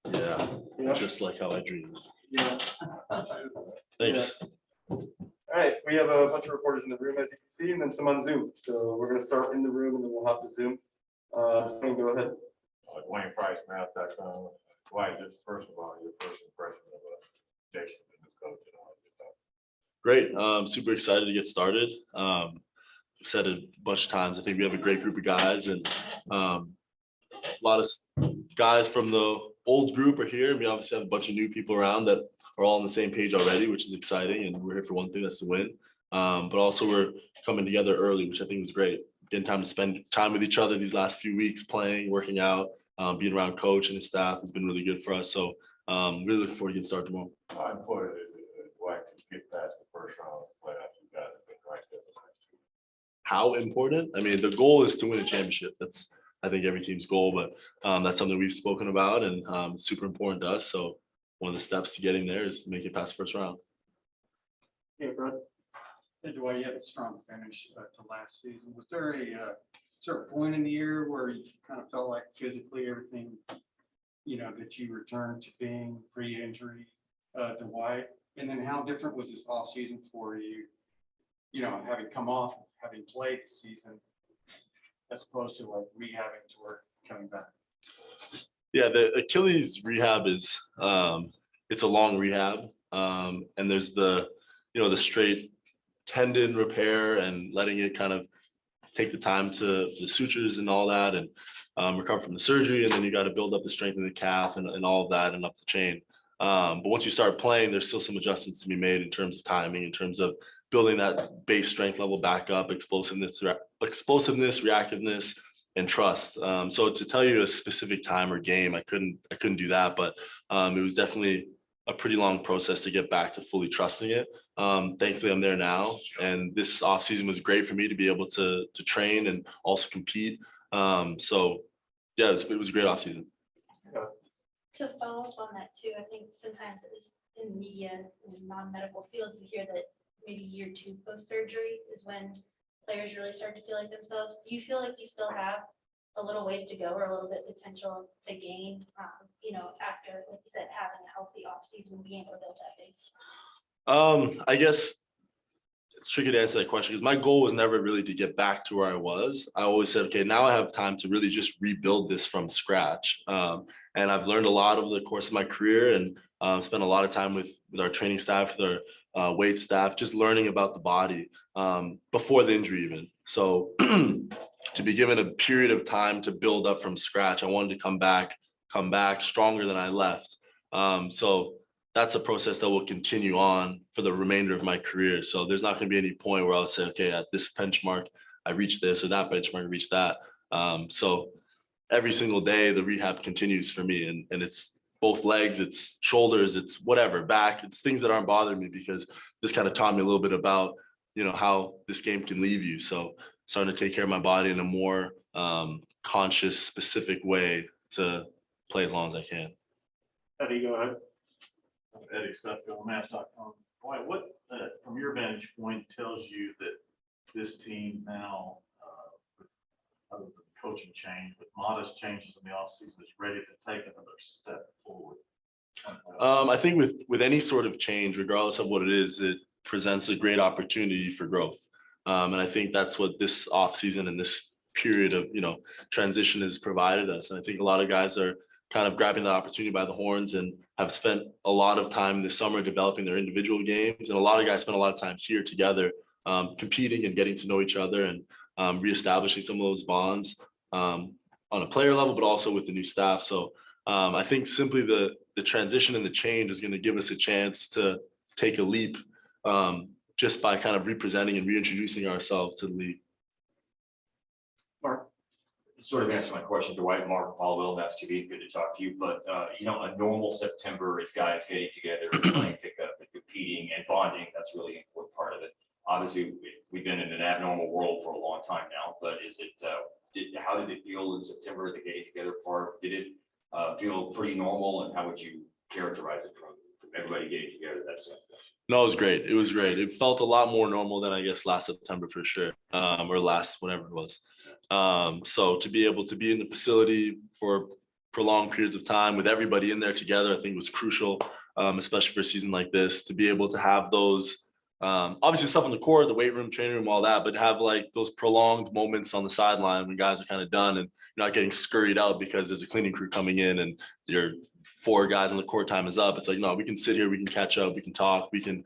Yeah, Yeah. just like how I dreamed. Yes. Thanks. All right, we have a bunch of reporters in the room, as you can see, and then some on Zoom. So we're gonna start in the room and then we'll hop to Zoom. Tony, go ahead. Dwayne Price, Mavs.com. Dwight, just first of all, your first impression of Jason and his coach and all that stuff. Great. Super excited to get started. I've said it a bunch of times. I think we have a great group of guys, and a lot of guys from the old group are here. We obviously have a bunch of new people around that are all on the same page already, which is exciting. And we're here for one thing, that's to win. But also we're coming together early, which I think is great. Getting time to spend time with each other these last few weeks, playing, working out, being around coach and his staff has been really good for us. So really looking forward to getting started tomorrow. How important is it, Dwight, to get past the first round of playoffs? You guys have been right there the last two. How important? I mean, the goal is to win a championship. That's, I think, every team's goal, but that's something we've spoken about, and it's super important to us. So one of the steps to getting there is make it past the first round. Yeah, Brad. Hey, Dwight, you had a strong finish to last season. Was there a certain point in the year where you kind of felt like physically everything, that you returned to being pre-injury, Dwight? And then how different was this off season for you, having come off, having played the season, as opposed to like rehabbing to work, coming back? Yeah, the Achilles rehab is it's a long rehab, and there's the straight tendon repair and letting it kind of take the time to the sutures and all that, and recover from the surgery, and then you got to build up the strength in the calf and all of that and up the chain. But once you start playing, there's still some adjustments to be made in terms of timing, in terms of building that base strength level back up, explosiveness, reactiveness, and trust. So to tell you a specific time or game, I couldn't do that, but it was definitely a pretty long process to get back to fully trusting it. Thankfully, I'm there now, and this off season was great for me to be able to train and also compete. So yeah, it was a great off season. To follow up on that too, I think sometimes at least in media and non-medical fields, you hear that maybe year 2 post-surgery is when players really start to feel like themselves. Do you feel like you still have a little ways to go or a little bit potential to gain, after, like you said, having a healthy off season, being able to build that base? I guess it's tricky to answer that question because my goal was never really to get back to where I was. I always said, okay, now I have time to really just rebuild this from scratch. And I've learned a lot over the course of my career, and spent a lot of time with our training staff, with our weight staff, just learning about the body before the injury even. So to be given a period of time to build up from scratch, I wanted to come back stronger than I left. So that's a process that will continue on for the remainder of my career. So there's not going to be any point where I'll say, okay, at this benchmark, I reached this, or that benchmark, I reached that. So every single day, the rehab continues for me, and it's both legs, it's shoulders, it's whatever, back, it's things that aren't bothering me, because this kind of taught me a little bit about, how this game can leave you. So starting to take care of my body in a more conscious, specific way to play as long as I can. Eddie, go ahead. Eddie Sutfield, Mavs.com. Dwight, what, from your vantage point, tells you that this team now, other than coaching change, with modest changes in the offseason, is ready to take another step forward? I think with any sort of change, regardless of what it is, it presents a great opportunity for growth. And I think that's what this offseason and this period of transition has provided us. And I think a lot of guys are kind of grabbing the opportunity by the horns and have spent a lot of time this summer developing their individual games. And a lot of guys spent a lot of time here together, competing and getting to know each other, and reestablishing some of those bonds on a player level, but also with the new staff. So I think simply the transition and the change is going to give us a chance to take a leap, just by kind of representing and reintroducing ourselves to the league. Mark. Sort of answer my question, Dwight. Mark Paul, Mavs TV, good to talk to you. But a normal September is guys getting together, playing pickup, and competing and bonding. That's really an important part of it. Obviously, we've been in an abnormal world for a long time now. But is it? How did it feel in September, the getting together part? Did it feel pretty normal? And how would you characterize it from everybody getting together? That's it. No, it was great. It was great. It felt a lot more normal than I guess last September for sure, or last whatever it was. So to be able to be in the facility for prolonged periods of time with everybody in there together, I think was crucial, especially for a season like this, to be able to have those, obviously stuff on the court, the weight room, training room, all that, but have like those prolonged moments on the sideline when guys are kind of done and you're not getting scurried out because there's a cleaning crew coming in and your 4 guys on the court time is up. It's like, no, we can sit here, we can catch up, we can talk, we can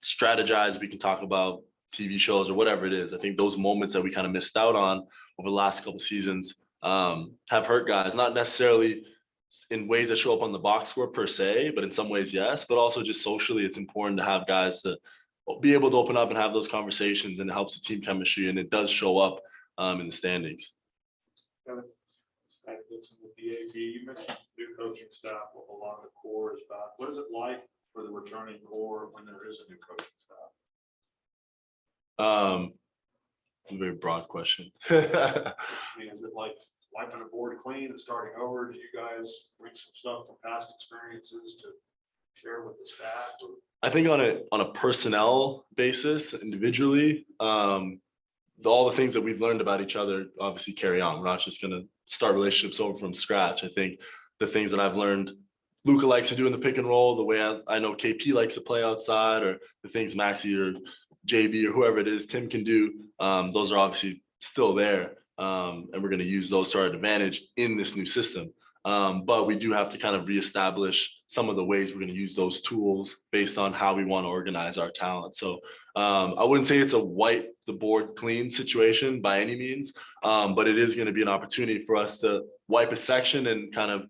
strategize, we can talk about TV shows or whatever it is. I think those moments that we kind of missed out on over the last couple of seasons have hurt guys, not necessarily in ways that show up on the box score per se, but in some ways, yes, but also just socially, it's important to have guys to be able to open up and have those conversations, and it helps the team chemistry, and it does show up in the standings. With bFb, you mentioned new coaching staff with a lot of the core is back. What is it like for the returning core when there is a new coaching staff? A very broad question. I mean, is it like wiping the board clean and starting over? Do you guys bring some stuff from past experiences to share with the staff? Or? I think on a personnel basis, individually, all the things that we've learned about each other obviously carry on. We're not just going to start relationships over from scratch. I think the things that I've learned Luka likes to do in the pick and roll, the way I know KP likes to play outside, or the things Maxi or JB or whoever it is, Tim can do, those are obviously still there. And we're going to use those to our advantage in this new system. But we do have to kind of reestablish some of the ways we're going to use those tools based on how we want to organize our talent. So I wouldn't say it's a wipe the board clean situation by any means, but it is going to be an opportunity for us to wipe a section and kind of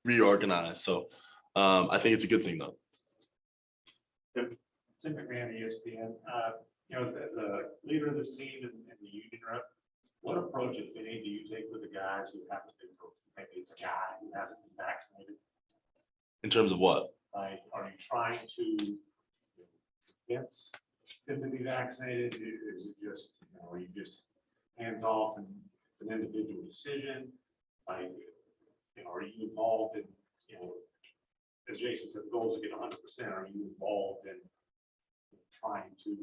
reorganize. So I think it's a good thing though. Tim McMahon, ESPN, as a leader of this team and the union rep, what approach, if any, do you take with the guys who haven't been, maybe it's a guy who hasn't been vaccinated? In terms of what? Like, are you trying to convince them to be vaccinated? Is it just, are you just hands off and it's an individual decision? Like, are you involved in, as Jason said, the goal is to get 100%. Are you involved in trying to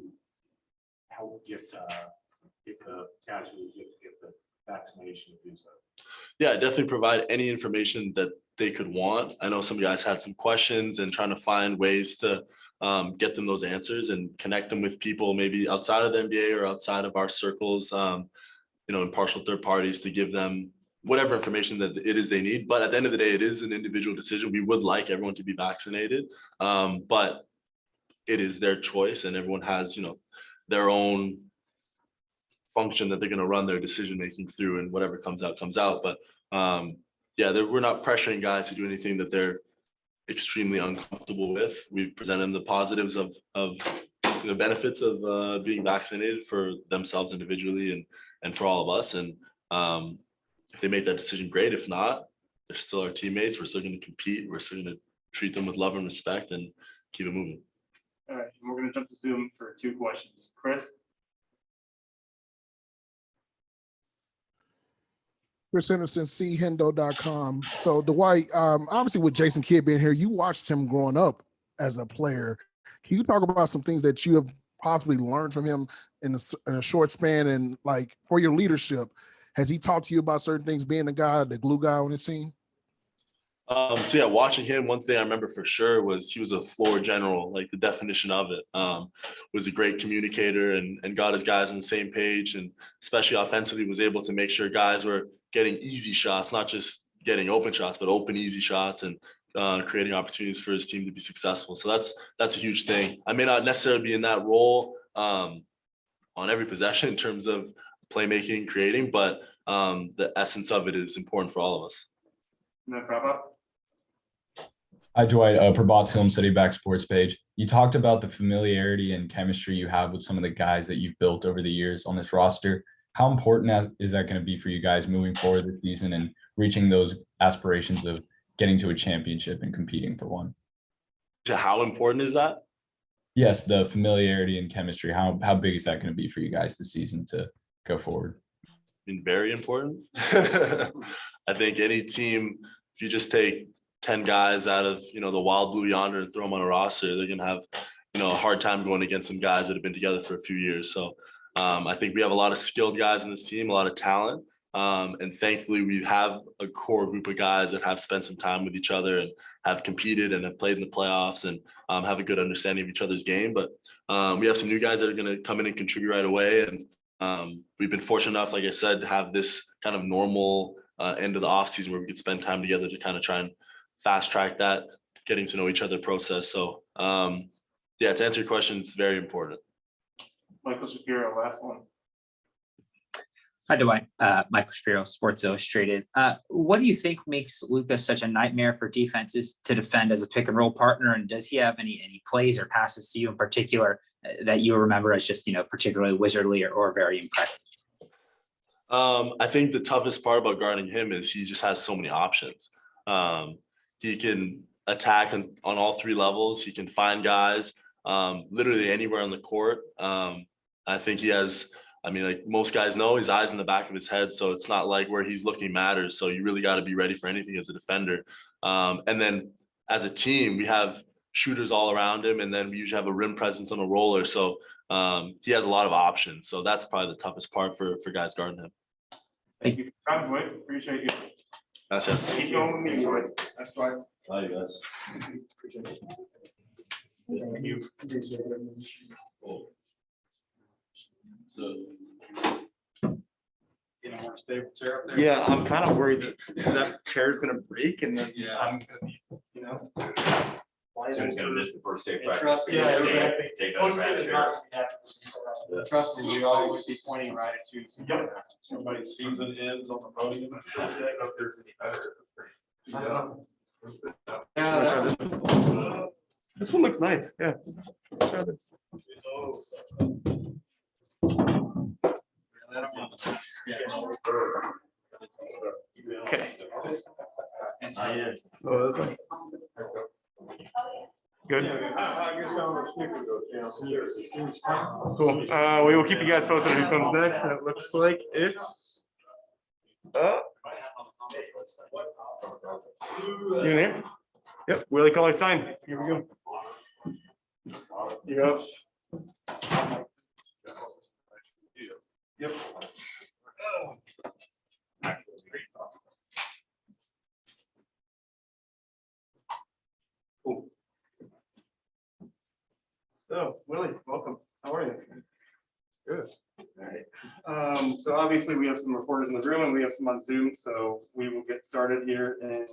help get the guys who get the vaccination to do so? Yeah, definitely provide any information that they could want. I know some guys had some questions and trying to find ways to get them those answers and connect them with people maybe outside of the NBA or outside of our circles, impartial third parties to give them whatever information that it is they need. But at the end of the day, it is an individual decision. We would like everyone to be vaccinated, but it is their choice, and everyone has, their own function that they're going to run their decision making through, and whatever comes out comes out. But we're not pressuring guys to do anything that they're extremely uncomfortable with. We've presented the positives of the benefits of being vaccinated for themselves individually and for all of us. And if they make that decision, great. If not, they're still our teammates. We're still going to compete. We're still going to treat them with love and respect and keep it moving. All right, and we're going to jump to Zoom for 2 questions. Chris? Chris Henderson, chendo.com. So Dwight, obviously with Jason Kidd being here, you watched him growing up as a player. Can you talk about some things that you have possibly learned from him in a short span, and like for your leadership? Has he talked to you about certain things, being the guy, the glue guy on his team? Watching him, one thing I remember for sure was he was a floor general, like the definition of it. Was a great communicator and got his guys on the same page, and especially offensively was able to make sure guys were getting easy shots, not just getting open shots, but open, easy shots, and creating opportunities for his team to be successful. So that's a huge thing. I may not necessarily be in that role on every possession in terms of playmaking, creating, but the essence of it is important for all of us. No problem. Hi, Dwight. Prabhat Film City Back Sports page. You talked about the familiarity and chemistry you have with some of the guys that you've built over the years on this roster. How important is that going to be for you guys moving forward this season and reaching those aspirations of getting to a championship and competing for one? To how important is that? Yes, the familiarity and chemistry. How big is that going to be for you guys this season to go forward? Very important. I think any team, if you just take 10 guys out of the wild blue yonder and throw them on a roster, they're gonna have a hard time going against some guys that have been together for a few years. So I think we have a lot of skilled guys in this team, a lot of talent. And thankfully, we have a core group of guys that have spent some time with each other and have competed and have played in the playoffs and have a good understanding of each other's game. But we have some new guys that are going to come in and contribute right away. And we've been fortunate enough, like I said, to have this kind of normal end of the offseason where we could spend time together to kind of try and fast track that, getting to know each other process. So yeah, to answer your question, it's very important. Michael Shapiro, last one. Hi, Dwight. Michael Shapiro, Sports Illustrated. What do you think makes Lucas such a nightmare for defenses to defend as a pick and roll partner? And does he have any plays or passes to you in particular that you remember as just, particularly wizardly or very impressive? I think the toughest part about guarding him is he just has so many options. He can attack on all three levels. He can find guys literally anywhere on the court. I think he has, like most guys know, his eyes in the back of his head. So it's not like where he's looking matters. So you really got to be ready for anything as a defender. And then as a team, we have shooters all around him. And then we usually have a rim presence on a roller. So he has a lot of options. So that's probably the toughest part for guys guarding him. Thank you. Tom, Dwight, appreciate you. That's Keep going with me, Dwight. That's Dwight. Bye, you guys. Thank you. So More stable chair up there. Yeah, I'm kind of worried that chair is gonna break and then Yeah. I'm gonna be, Someone's gonna miss the first day of And practice. trust me, Yeah, Take that back chair. Trust me, we always be pointing right at you. Somebody's season ends on the podium. Yeah. This one looks nice, yeah. Try this. Okay. Oh, this one. Good. Cool. We will keep you guys posted on who comes next, and it looks like it's. You in here? Yep, Willie Color sign. Here we go. You go. Yep. Cool. So, Willie, welcome. How are you? Good. All right. So obviously we have some reporters in the room and we have some on Zoom, so we will get started here in